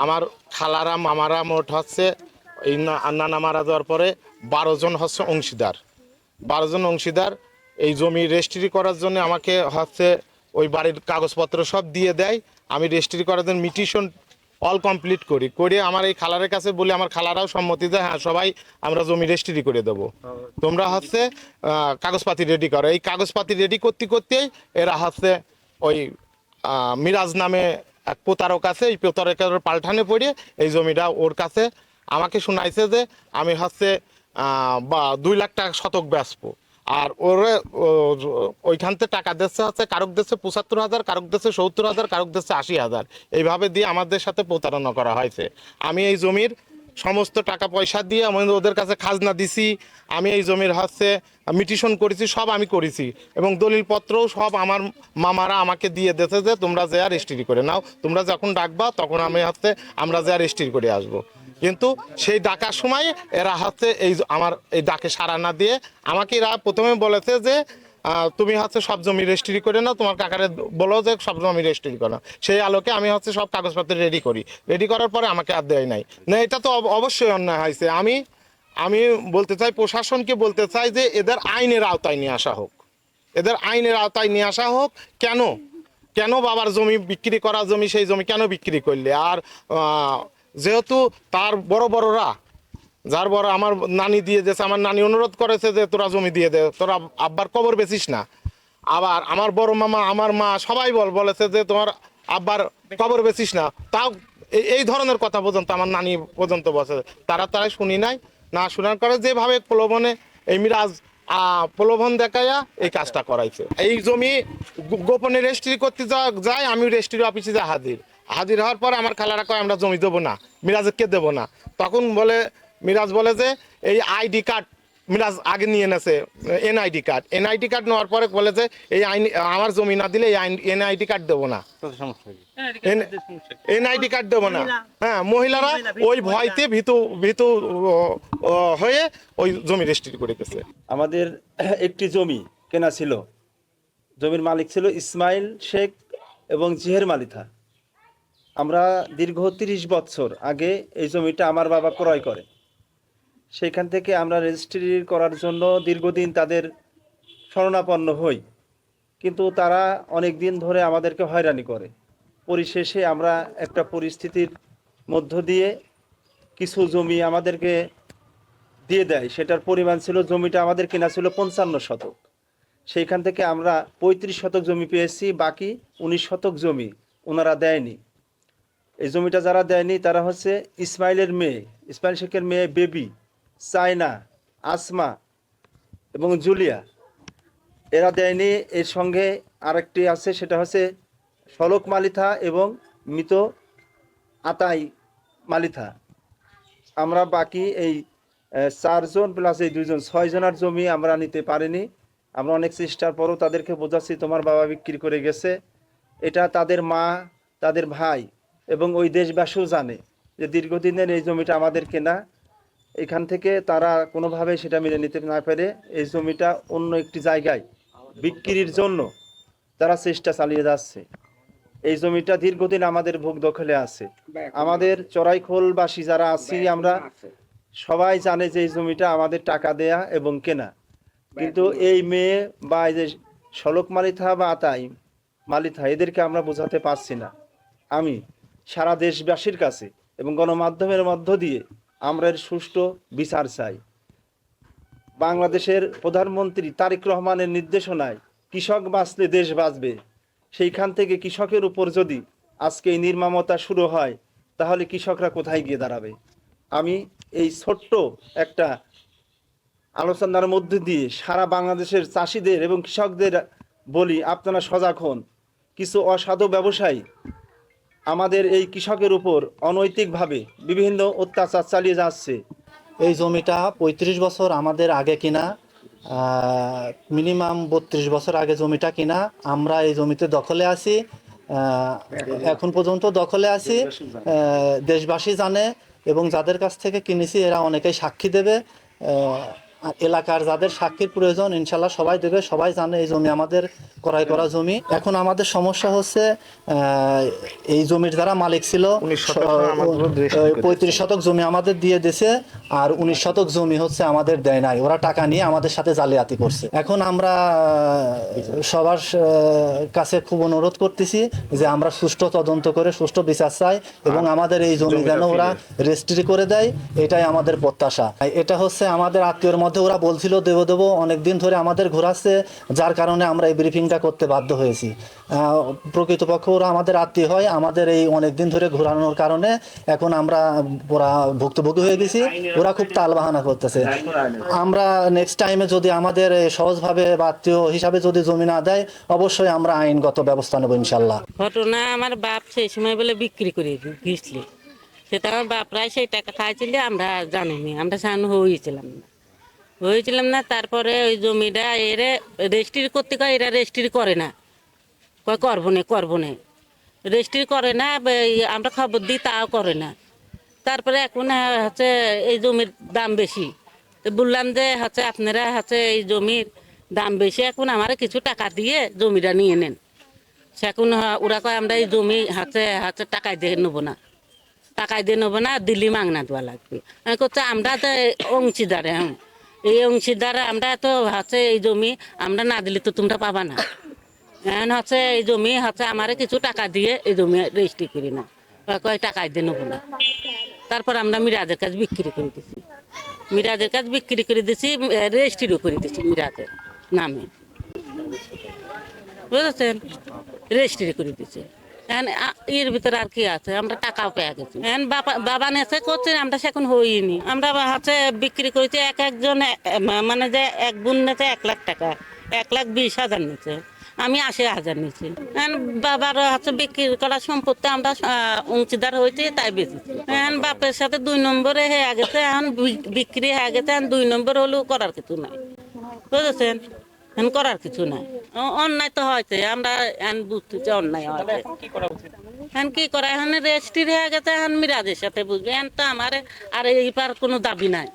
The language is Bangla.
আমার খালারা মামারা মোট হচ্ছে এই নানা মারা যাওয়ার পরে 12 জন হচ্ছে অংশীদার। 12 জন অংশীদার এই জমি রেজিস্ট্রি করার জন্য আমাকে হচ্ছে ওই বাড়ির কাগজপত্র সব দিয়ে দেয়। আমি রেজিস্ট্রি করার জন্য মিটিশন অল কমপ্লিট করে আমার এই খালারের কাছে বলি, আমার খালারাও সম্মতি দেয়, হ্যাঁ সবাই আমরা জমি রেজিস্ট্রি করে দেবো, তোমরা হচ্ছে কাগজপাতি রেডি করো। এই কাগজপাতি রেডি করতে করতেই এরা হচ্ছে ওই মিরাজ নামে এক প্রতারক আছে, এই প্রতারকের পাল্টানে পড়ে এই জমিটা ওর কাছে আমাকে শোনাইছে যে আমি হচ্ছে 2 লাখ টাকা শতক বেচবো। আর ওরে ওইখান থেকে টাকা দিচ্ছে হচ্ছে কারক দিচ্ছে 75,000, কারক দিচ্ছে 70,000, কারক দিচ্ছে 80,000, এইভাবে দিয়ে আমাদের সাথে প্রতারণা করা হয়েছে। আমি এই জমির সমস্ত টাকা পয়সা দিয়ে আমি ওদের কাছে খাজনা দিছি, আমি এই জমির হচ্ছে মিটিশন করেছি, সব আমি করেছি এবং দলিলপত্রও সব আমার মামারা আমাকে দিয়ে দিয়েছে যে তোমরা যা রেজিস্ট্রি করে নাও, তোমরা যখন ডাকবা তখন আমরা যা রেজিস্ট্রি করে আসবো। কিন্তু সেই ডাকার সময় এরা হচ্ছে আমার এই ডাকে সাড়া না দিয়ে আমাকে এরা প্রথমে বলেছে যে তুমি হচ্ছে সব জমি রেজিস্ট্রি করে নাও, তোমার কাকারে বলো যে সব জমি রেজিস্ট্রি করো। সেই আলোকে আমি হচ্ছে সব কাগজপত্র রেডি করার পরে আমাকে আর দেয় নাই। না, এটা তো অবশ্যই অন্যায় হয়েছে। আমি বলতে চাই, প্রশাসনকে বলতে চাই যে এদের আইনের আওতায় নিয়ে আসা হোক, এদের আইনের আওতায় নিয়ে আসা হোক। কেন বাবার জমি বিক্রি করা জমি, সেই জমি কেন বিক্রি করলে? আর যেহেতু তার বড়রা যার বড় আমার নানি দিয়ে দিয়েছে, আমার নানি অনুরোধ করেছে যে তোরা জমি দিয়ে দে, তোরা আব্বার কবর বেচিস না। আবার আমার বড় মামা, আমার মা সবাই বলেছে যে তোমার আব্বার কবর বেচিস না। তাও এই ধরনের কথা পর্যন্ত আমার নানি পর্যন্ত বসে, তারাই শুনি নাই। না শোনার করে যেভাবে প্রলোভনে এই মিরাজ প্রলোভন দেখাইয়া এই কাজটা করাইছে। এই জমি গোপনে রেজিস্ট্রি করতে যায়, আমি রেজিস্ট্রি অফিসে যা হাজির হওয়ার পর আমার খালারা কয় আমরা জমি দেবো না, মিরাজকে দেবো না। তখন মিরাজ বলে যে এই আইডি কার্ড মিরাজ আগে নিয়ে নেছে, এনআইডি কার্ড নেওয়ার পরে বলে যে এই আইন আমার জমি না দিলে এই এনআইডি কার্ড দেবো না, এনআইডি কার্ড দেবো না। হ্যাঁ, মহিলারা ওই ভয়তে ভীতু হয়ে ওই জমি রেজিস্ট্রি করে গেছে। আমাদের একটি জমি কেনা ছিল, জমির মালিক ছিল ইসমাইল শেখ এবং জিহের মালিথা। আমরা দীর্ঘ 30 বছর আগে এই জমিটা আমার বাবা ক্রয় করে। সেইখান থেকে আমরা রেজিস্ট্রি করার জন্য দীর্ঘদিন তাদের শরণাপন্ন হই, কিন্তু তারা অনেক দিন ধরে আমাদেরকে হয়রানি করে। পরিশেষে আমরা একটা পরিস্থিতির মধ্য দিয়ে কিছু জমি আমাদেরকে দিয়ে দেয়। সেটার পরিমাণ ছিল, জমিটা আমাদের কেনা ছিল 55 শতক। সেইখান থেকে আমরা 35 শতক জমি পেয়েছি, বাকি 19 শতক জমি ওনারা দেয়নি। এই জমিটা যারা দেয়নি তারা হচ্ছে ইসমাইল শেখের মেয়ে বেবি, চায়না, আসমা এবং জুলিয়া, এরা দেয়নি। এর সঙ্গে আরেকটি আছে, সেটা হচ্ছে শলক মালিথা এবং মৃত আতাই মালিথা। আমরা বাকি এই 4 জন প্লাস এই 2 জন 6 জনের জমি আমরা নিতে পারিনি। আমরা অনেক চেষ্টার পরও তাদেরকে বোঝাচ্ছি তোমার বাবা বিক্রি করে গেছে। এটা তাদের মা, তাদের ভাই এবং ওই দেশবাসীও জানে যে দীর্ঘদিনের এই জমিটা আমাদের কেনা। এখান থেকে তারা কোনোভাবে সেটা মেনে নিতে না পেরে এই জমিটা অন্য একটি জায়গায় বিক্রির জন্য তারা চেষ্টা চালিয়ে যাচ্ছে। এই জমিটা দীর্ঘদিন আমাদের ভোগ দখলে আছে। আমাদের চড়াইখোলবাসী যারা আছি আমরা সবাই জানে যে এই জমিটা আমাদের টাকা দেয়া এবং কেনা, কিন্তু এই মেয়ে বা এই যে শলক মালিথা বা আতাই মালিথা, এদেরকে আমরা বোঝাতে পারছি না। আমি সারা দেশবাসীর কাছে এবং গণমাধ্যমের মধ্য দিয়ে আমরা এর সুষ্ঠু বিচার চাই। বাংলাদেশের প্রধানমন্ত্রী তারেক রহমানের নির্দেশনায় কৃষক বাঁচলে দেশ বাঁচবে, সেইখান থেকে কৃষকের উপর যদি আজকে এই নির্মমতা শুরু হয় তাহলে কৃষকরা কোথায় গিয়ে দাঁড়াবে? আমি এই ছোট্ট একটা আলোচনার মধ্যে দিয়ে সারা বাংলাদেশের চাষিদের এবং কৃষকদের বলি, আপনারা সজাগ হন। কিছু অসাধু ব্যবসায়ী আমাদের এই কৃষকের উপর অনৈতিকভাবে বিভিন্ন অত্যাচার চালিয়ে যাচ্ছে। এই জমিটা 35 বছর আমাদের আগে কিনা, মিনিমাম 32 বছর আগে জমিটা কিনা। আমরা এই জমিতে দখলে আছি, এখন পর্যন্ত দখলে আছি। দেশবাসী জানে এবং যাদের কাছ থেকে কিনেছি এরা অনেকেই সাক্ষী দেবে। আর এলাকার যাদের সাক্ষীর প্রয়োজন ইনশাল্লাহ সবাই দেবে, সবাই জানে এই জমি আমাদের ক্রয় করা জমি। এখন আমাদের সমস্যা হচ্ছে এই জমির যারা মালিক ছিল 19 শতক আমাদের registry করে 35 শতক জমি আমাদের দিয়ে দিয়েছে, আর 19 শতক জমি হচ্ছে আমাদের দেয় নাই, ওরা টাকা নিয়ে আমাদের সাথে জালিয়াতি করছে। এখন আমরা সবার কাছে খুব অনুরোধ করতেছি যে আমরা সুষ্ঠু তদন্ত করে সুষ্ঠু বিচার চাই এবং আমাদের এই জমি জমিটা যেন ওরা ফিরিয়ে। রেজিস্ট্রি করে দেয়, এটাই আমাদের প্রত্যাশা। এটা হচ্ছে আমাদের আত্মীয়র মধ্যে ওরা বলছিল দেবো অনেকদিন ধরে আমাদের ঘোরাচ্ছে, যার কারণে আমরা এই ব্রিফিংটা করতে বাধ্য হয়েছি। প্রকৃতপক্ষে ওরা আমাদের আত্মীয় হয়, আমাদের এই অনেকদিন ধরে ঘোরানোর কারণে এখন আমরা ওরা ভুক্তভোগী হয়ে গেছি, ওরা খুব তালবাহানা করতেছে। আমরা নেক্সট টাইমে যদি আমাদের সহজভাবে বা আত্মীয় হিসাবে যদি জমি না দেয়, অবশ্যই আমরা আইনগত ব্যবস্থা নেব ইনশাল্লাহ। ঘটনা আমার বাপ সেই সময় বলে বিক্রি করে গিয়েছিল, সেটা আমার বাপরাই সেই টাকা খাইছিল, আমরা জানিনি, আমরা সামনে হয়েছিলাম না। তারপরে ওই জমিটা এরে রেজিস্ট্রি করতে কয়, এরা রেজিস্ট্রি করে না, কয় করবো না রেজিস্ট্রি করে না, আমরা খবর দিই তাও করে না। তারপরে এখন হচ্ছে এই জমির দাম বেশি, তো বললাম যে হচ্ছে আপনারা হচ্ছে এই জমির দাম বেশি, এখন আমার কিছু টাকা দিয়ে জমিটা নিয়ে নেন। সেখন ওরা কয় আমরা এই জমি হাতে টাকায় দিয়ে নেবো না, দিল্লি মাংনা দেওয়া লাগবে। আমি করছে আমরা তো অংশীদারে, এই অংশীদার আমরা তো হচ্ছে এই জমি আমরা না দিলে তো তোমরা পাবা না। এখন হচ্ছে এই জমি হচ্ছে আমার কিছু টাকা দিয়ে এই জমি রেজিস্ট্রি করি না, কয় টাকায় দিয়ে নেবো না। তারপর আমরা মিরাজের কাছে বিক্রি করে দিছি, রেজিস্ট্রিও করে দিছি মিরাজের নামে, বুঝেছেন, রেজিস্ট্রি করে দিচ্ছে। এখন এর ভিতরে আর কি আছে, আমরা টাকাও পেয়ে গেছি। এখন বাবা নেছে করছে, আমরা সেখন হইনি, আমরা হচ্ছে বিক্রি করেছি একজন, মানে যে এক বোন নেছে 1 লাখ টাকা, 1,20,000 নিচ্ছে, আমি 80,000 নিচ্ছি। এখন বাবার হচ্ছে বিক্রি করা সম্পত্তি আমরা অংশীদার হয়েছি, তাই বেঁচেছি। এখন বাপের সাথে 2 নম্বরে হয়ে গেছে, এখন বিক্রি হয়ে গেছে, এখন 2 নম্বর হলেও করার কিছু নাই, বুঝেছেন, এখন করার কিছু নাই। অন্যায় তো হয়েছে, আমরা এখন বুঝতেছি অন্যায় হয়েছে। এখন কি করা, এখন রেজিস্ট্রি হয়ে গেছে, এখন মিরাজের সাথে বুঝবে। এখন তো আমার আর এই পার কোনো দাবি নাই।